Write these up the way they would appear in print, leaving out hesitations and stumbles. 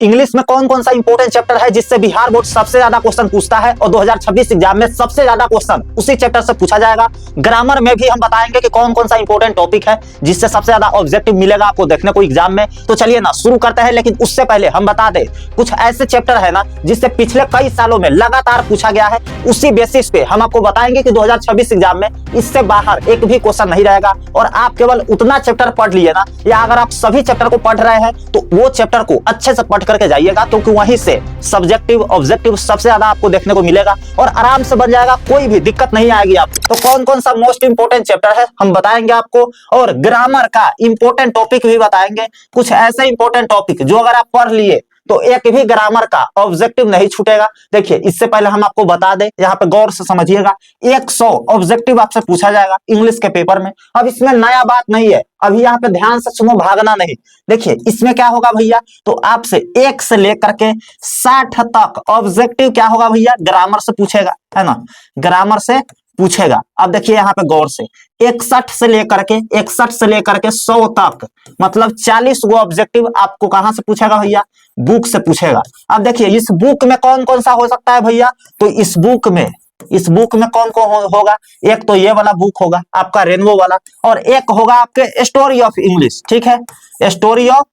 English में कौन कौन सा इंपॉर्टेंट चैप्टर है जिससे बिहार बोर्ड सबसे ज्यादा क्वेश्चन पूछता है और 2026 एग्जाम में सबसे ज्यादा क्वेश्चन उसी चैप्टर से पूछा जाएगा। ग्रामर में भी हम बताएंगे कि कौन कौन सा इंपॉर्टेंट टॉपिक है जिससे सबसे ज्यादा ऑब्जेक्टिव मिलेगा आपको देखने को एग्जाम में। तो चलिए ना शुरू करते हैं, लेकिन उससे पहले हम बता दें कुछ ऐसे चैप्टर है ना जिससे पिछले कई सालों में लगातार पूछा गया है, उसी बेसिस पे हम आपको बताएंगे कि 2026 एग्जाम में इससे बाहर एक भी क्वेश्चन नहीं रहेगा और आप केवल उतना चैप्टर पढ़ लिए ना, या अगर आप सभी चैप्टर को पढ़ रहे हैं तो वो चैप्टर को अच्छे से पढ़ करके जाइएगा, क्योंकि वहीं से सब्जेक्टिव ऑब्जेक्टिव सबसे ज्यादा आपको देखने को मिलेगा और आराम से बन जाएगा, कोई भी दिक्कत नहीं आएगी आपको। तो कौन कौन सा मोस्ट इंपोर्टेंट चैप्टर है हम बताएंगे आपको, और ग्रामर का इंपोर्टेंट टॉपिक भी बताएंगे, कुछ ऐसे इंपोर्टेंट टॉपिक जो अगर आप पढ़ लिए तो एक भी ग्रामर का ऑब्जेक्टिव नहीं छूटेगा। देखिए इससे पहले हम आपको बता दें, यहाँ पे गौर से समझिएगा, 100 ऑब्जेक्टिव आपसे पूछा जाएगा इंग्लिश के पेपर में। अब इसमें नया बात नहीं है, अभी यहाँ पे ध्यान से सुनो, भागना नहीं। देखिए इसमें क्या होगा भैया, तो आपसे 1 से लेकर के 60 तक ऑब्जेक्टिव क्या होगा भैया, ग्रामर से पूछेगा, है ना, ग्रामर से पूछेगा। अब देखिए यहाँ पे गौर से 61 से लेकर के 100 तक, मतलब 40 गो ऑब्जेक्टिव आपको कहां से पूछेगा भैया, बुक से पूछेगा। अब देखिए इस बुक में कौन कौन सा हो सकता है भैया, तो इस बुक में कौन कौन होगा, एक तो ये वाला बुक होगा आपका रेनबो वाला, और एक होगा आपके स्टोरी ऑफ इंग्लिश, ठीक है, स्टोरी ऑफ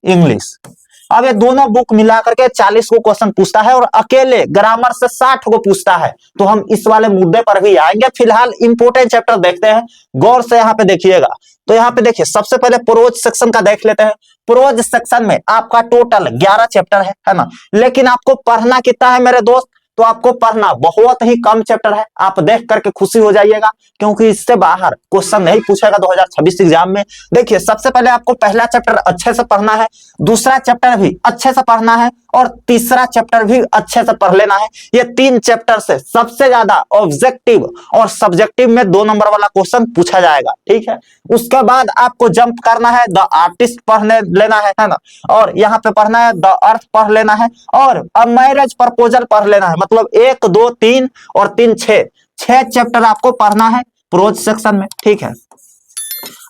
इंग्लिश। अब ये दोनों बुक मिला करके 40 को क्वेश्चन पूछता है और अकेले ग्रामर से 60 को पूछता है। तो हम इस वाले मुद्दे पर भी आएंगे, फिलहाल इंपोर्टेंट चैप्टर देखते हैं, गौर से यहाँ पे देखिएगा। तो यहाँ पे देखिए सबसे पहले प्रोज सेक्शन का देख लेते हैं। प्रोज सेक्शन में आपका टोटल 11 चैप्टर है ना, लेकिन आपको पढ़ना कितना है मेरे दोस्त, तो आपको पढ़ना बहुत ही कम चैप्टर है। आप देख करके खुशी हो जाइएगा, क्योंकि इससे बाहर क्वेश्चन नहीं पूछेगा 2026 एग्जाम में। देखिए सबसे पहले आपको पहला चैप्टर अच्छे से पढ़ना है, दूसरा चैप्टर भी अच्छे से पढ़ना है और तीसरा चैप्टर भी अच्छे से पढ़ लेना है। ये 3 चैप्टर से सबसे ज्यादा ऑब्जेक्टिव और सब्जेक्टिव में 2 नंबर वाला क्वेश्चन पूछा जाएगा, ठीक है। उसके बाद आपको जंप करना है, द आर्टिस्ट पढ़ लेना है ना, और यहाँ पे पढ़ना है द अर्थ पढ़ लेना है, और अ मैरिज प्रपोजल पढ़ लेना है। मतलब 1 2 3 और 3 6 चैप्टर आपको पढ़ना है प्रोज सेक्शन में, ठीक है।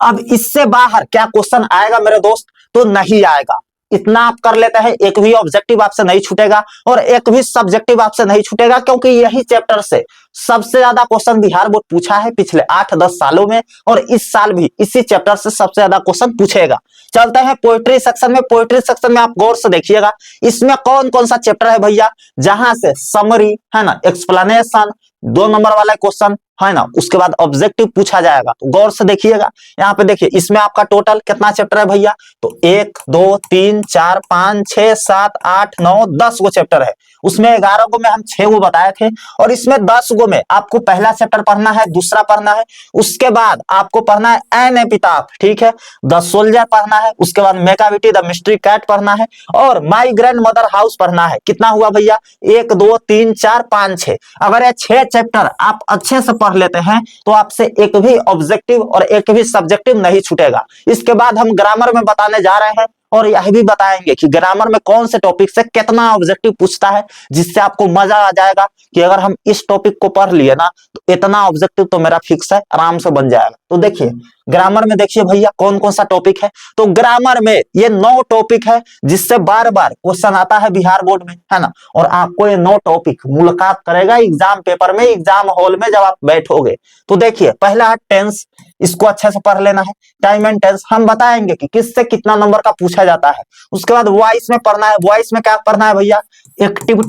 अब इससे बाहर क्या क्वेश्चन आएगा मेरे दोस्त, तो नहीं आएगा। इतना आप कर लेते हैं, एक भी ऑब्जेक्टिव आपसे नहीं छूटेगा और एक भी सब्जेक्टिव आपसे नहीं छूटेगा, क्योंकि यही चैप्टर से सबसे ज्यादा क्वेश्चन बिहार बोर्ड पूछा है पिछले 8-10 सालों में, और इस साल भी इसी चैप्टर से सबसे ज्यादा क्वेश्चन पूछेगा। चलते हैं पोएट्री सेक्शन में। पोएट्री सेक्शन में आप गौर से देखिएगा, इसमें कौन कौन सा चैप्टर है भैया, जहां से समरी है ना, एक्सप्लेनेशन, 2 नंबर वाला क्वेश्चन है ना, उसके बाद ऑब्जेक्टिव पूछा जाएगा। तो गौर से देखिएगा, यहाँ पे देखिए इसमें आपका टोटल कितना चैप्टर है भैया, तो 1 2 3 4 5 6 7 8 9 10 गो चैप्टर है। उसमें 11 गो में हम 6 गो बताए थे, और इसमें 10 गो में आपको पहला चैप्टर पढ़ना है, दूसरा पढ़ना है, उसके बाद आपको पढ़ना है एन एपिटाफ, ठीक है, द सोल्जर पढ़ना है, उसके बाद मेकाविटी द मिस्ट्री कैट पढ़ना है, और माई ग्रैंड मदर हाउस पढ़ना है। कितना हुआ भैया, 1 2 3 4 5 6। अगर ये 6 चैप्टर आप अच्छे से पढ़ लेते हैं तो आपसे एक भी ऑब्जेक्टिव और एक भी सब्जेक्टिव नहीं छूटेगा। इसके बाद हम ग्रामर में बताने जा रहे हैं, और यह भी बताएंगे कि ग्रामर में कौन से टॉपिक से कितना ऑब्जेक्टिव पूछता है, जिससे आपको मजा आ जाएगा कि अगर हम इस टॉपिक को पढ़ लिए ना तो इतना ऑब्जेक्टिव तो मेरा फिक्स है, आराम से बन जाएगा। तो देखिए ग्रामर में देखिए भैया कौन कौन सा टॉपिक है, तो ग्रामर में ये 9 टॉपिक है जिससे बार बार क्वेश्चन आता है बिहार बोर्ड में, है ना, और आपको ये 9 टॉपिक मुलाकात करेगा एग्जाम पेपर में, एग्जाम हॉल में जब आप बैठोगे। तो देखिए पहला है टेंस, इसको अच्छे से पढ़ लेना है। टाइम एंड टेंस हम बताएंगे कि किससे कितना नंबर का पूछा जाता है। उसके बाद वॉइस में पढ़ना है। वॉइस में क्या पढ़ना है भैया, एक्टिव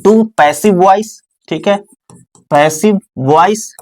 टू पैसिव वॉइस, ठीक है, पैसिव वॉइस।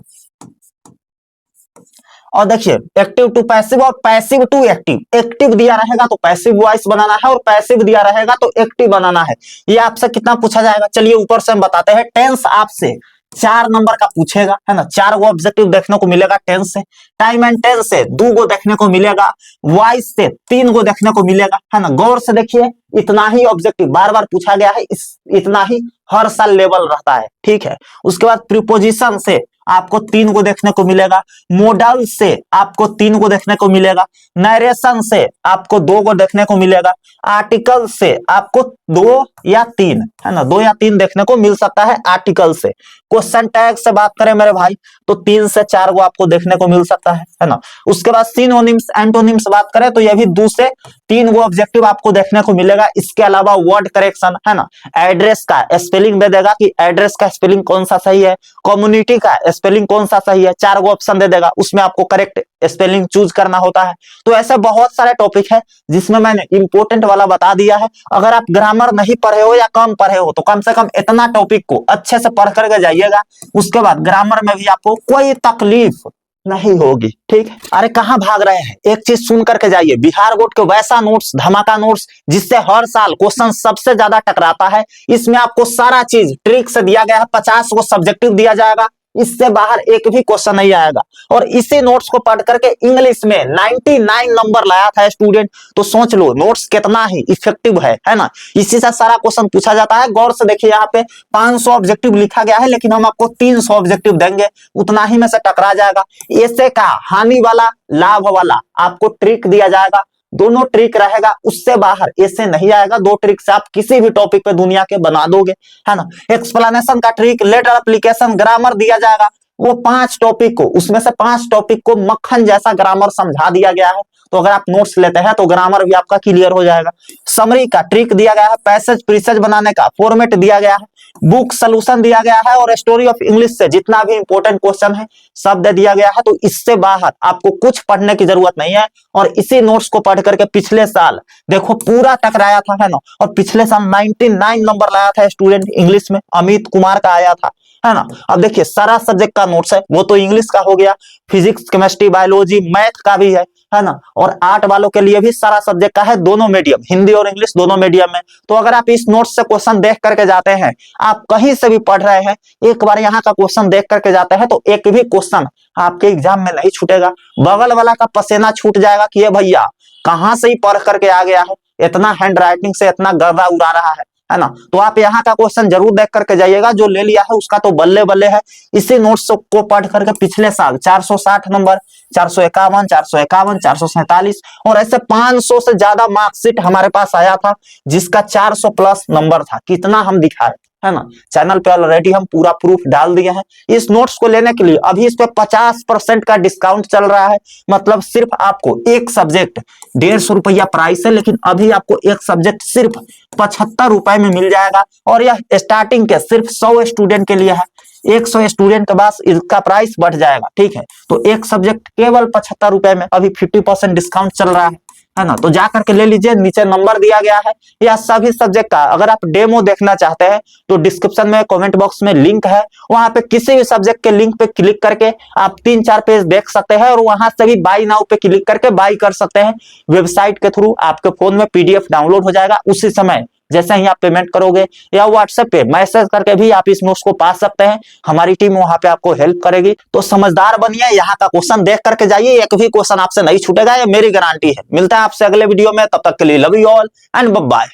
और देखिए एक्टिव टू पैसिव और पैसिव टू एक्टिव, एक्टिव दिया रहेगा तो पैसिव वॉइस बनाना है, और पैसिव दिया रहेगा तो एक्टिव बनाना है। ये आपसे कितना पूछा जाएगा, चलिए ऊपर से हम बताते हैं। टेंस आपसे 4 नंबर का पूछेगा, है ना, 4 गो ऑब्जेक्टिव देखने को मिलेगा टेंस से। टाइम एंड टेंस से 2 गो देखने को मिलेगा, वॉइस से 3 गो देखने को मिलेगा, है ना। गौर से देखिए इतना ही ऑब्जेक्टिव बार बार पूछा गया है, इतना ही हर साल लेवल रहता है, ठीक है। उसके बाद प्रीपोजिशन से आपको 3 को देखने को मिलेगा, मोडल से आपको 3 को देखने को मिलेगा, नरेशन से आपको 2 को देखने को मिलेगा, आर्टिकल से आपको 2 या 3, है ना, 2 या 3 देखने को मिल सकता है आर्टिकल से। क्वेश्चन टैग से बात करें मेरे भाई तो 3 से 4 को आपको देखने को मिल सकता है ना। उसके बाद सिनोनिम्स एंटोनिम्स बात करें तो यह भी 2 से 3 को ऑब्जेक्टिव आपको देखने को मिलेगा। इसके अलावा वर्ड करेक्शन, है ना, एड्रेस का स्पेलिंग दे देगा कि एड्रेस का स्पेलिंग कौन सा सही है, कम्युनिटी का स्पेलिंग कौन सा सही है, 4 को ऑप्शन दे देगा, उसमें आपको करेक्ट स्पेलिंग चूज करना होता है। तो ऐसे बहुत सारे टॉपिक है जिसमें मैंने इंपोर्टेंट वाला बता दिया है। अगर आप ग्रामर नहीं पढ़े हो या कम पढ़े हो तो कम से कम इतना टॉपिक को अच्छे से पढ़ करके जाइएगा, उसके बाद ग्रामर में भी आपको कोई तकलीफ नहीं होगी, ठीक है। अरे कहां भाग रहे हैं, एक चीज सुन करके जाइए, बिहार बोर्ड के वैसा नोट्स, धमाका नोट्स जिससे हर साल क्वेश्चन सबसे ज्यादा टकराता है, इसमें आपको सारा चीज ट्रिक से दिया गया है। 50 को सब्जेक्टिव दिया जाएगा, इससे बाहर एक भी क्वेश्चन नहीं आएगा। और इसी नोट्स को पढ़ करके इंग्लिश में 99 नंबर लाया था स्टूडेंट, तो सोच लो नोट्स कितना ही इफेक्टिव है ना। इसी से सारा क्वेश्चन पूछा जाता है। गौर से देखिए, यहाँ पे 500 ऑब्जेक्टिव लिखा गया है, लेकिन हम आपको 300 ऑब्जेक्टिव देंगे, उतना ही में से टकरा जाएगा। ऐसे का हानि वाला लाभ वाला आपको ट्रिक दिया जाएगा, दोनों ट्रिक रहेगा, उससे बाहर ऐसे नहीं आएगा। 2 ट्रिक से आप किसी भी टॉपिक पे दुनिया के बना दोगे, है ना। एक्सप्लेनेशन का ट्रिक, लेटर एप्लीकेशन, ग्रामर दिया जाएगा, वो 5 टॉपिक को, उसमें से 5 टॉपिक को मक्खन जैसा ग्रामर समझा दिया गया है। तो अगर आप नोट्स लेते हैं तो ग्रामर भी आपका क्लियर हो जाएगा। समरी का ट्रिक दिया गया है, पैसेज प्रीसेज बनाने का फॉर्मेट दिया गया है, बुक सोल्यूशन दिया गया है, और स्टोरी ऑफ इंग्लिश से जितना भी इंपॉर्टेंट क्वेश्चन है सब दे दिया गया है। तो इससे बाहर आपको कुछ पढ़ने की जरूरत नहीं है। और इसी नोट्स को पढ़ करके पिछले साल देखो पूरा टकराया था, है ना। और पिछले साल 99 नंबर लाया था स्टूडेंट इंग्लिश में, अमित कुमार का आया था, है ना। अब देखिए सारा सब्जेक्ट का नोट्स है, वो तो इंग्लिश का हो गया, फिजिक्स केमिस्ट्री बायोलॉजी मैथ का भी है ना। और आर्ट वालों के लिए भी सारा सब्जेक्ट का है, दोनों मीडियम, हिंदी और इंग्लिश दोनों मीडियम में। तो अगर आप इस नोट्स से क्वेश्चन देख करके जाते हैं, आप कहीं से भी पढ़ रहे हैं, एक बार यहाँ का क्वेश्चन देख करके जाते हैं, तो एक भी क्वेश्चन आपके एग्जाम में नहीं छूटेगा। बगल वाला का पसीना छूट जाएगा कि ये भैया कहाँ से ही पढ़ करके आ गया है, इतना हैंड राइटिंग से इतना गर्दा उड़ा रहा है ना। तो आप यहाँ का क्वेश्चन जरूर देख करके जाइएगा, जो ले लिया है उसका तो बल्ले बल्ले है। इसी नोट्स को पढ़ करके पिछले साल 460 नंबर, 451, 451, 447 और ऐसे 500 से ज्यादा मार्कशीट हमारे पास आया था, जिसका 400 प्लस नंबर था। कितना हम दिखाए, है ना। चैनल पे ऑलरेडी हम पूरा प्रूफ डाल दिए हैं। इस नोट्स को लेने के लिए अभी इस पे 50% का डिस्काउंट चल रहा है। मतलब सिर्फ आपको एक सब्जेक्ट 150 रुपया प्राइस है, लेकिन अभी आपको एक सब्जेक्ट सिर्फ 75 रुपए में मिल जाएगा। और यह स्टार्टिंग के सिर्फ 100 स्टूडेंट के लिए है। 100 स्टूडेंट के बाद इसका प्राइस बढ़ जाएगा, ठीक है। तो एक सब्जेक्ट केवल 75 रुपए में अभी 50% डिस्काउंट चल रहा है ना। तो जाकर के ले लीजिए, नीचे नंबर दिया गया है या सभी सब्जेक्ट का। अगर आप डेमो देखना चाहते हैं तो डिस्क्रिप्शन में कमेंट बॉक्स में लिंक है, वहां पे किसी भी सब्जेक्ट के लिंक पे क्लिक करके आप 3-4 पेज देख सकते हैं, और वहां से भी बाय नाउ पे क्लिक करके बाय कर सकते हैं। वेबसाइट के थ्रू आपके फोन में PDF डाउनलोड हो जाएगा, उसी समय जैसे ही आप पेमेंट करोगे, या व्हाट्सएप पे मैसेज करके भी आप इस नोट्स को पा सकते हैं। हमारी टीम वहां पे आपको हेल्प करेगी। तो समझदार बनिए, यहाँ का क्वेश्चन देख करके जाइए, एक भी क्वेश्चन आपसे नहीं छूटेगा, ये मेरी गारंटी है। मिलता है आपसे अगले वीडियो में, तब तक के लिए love you all and bye bye.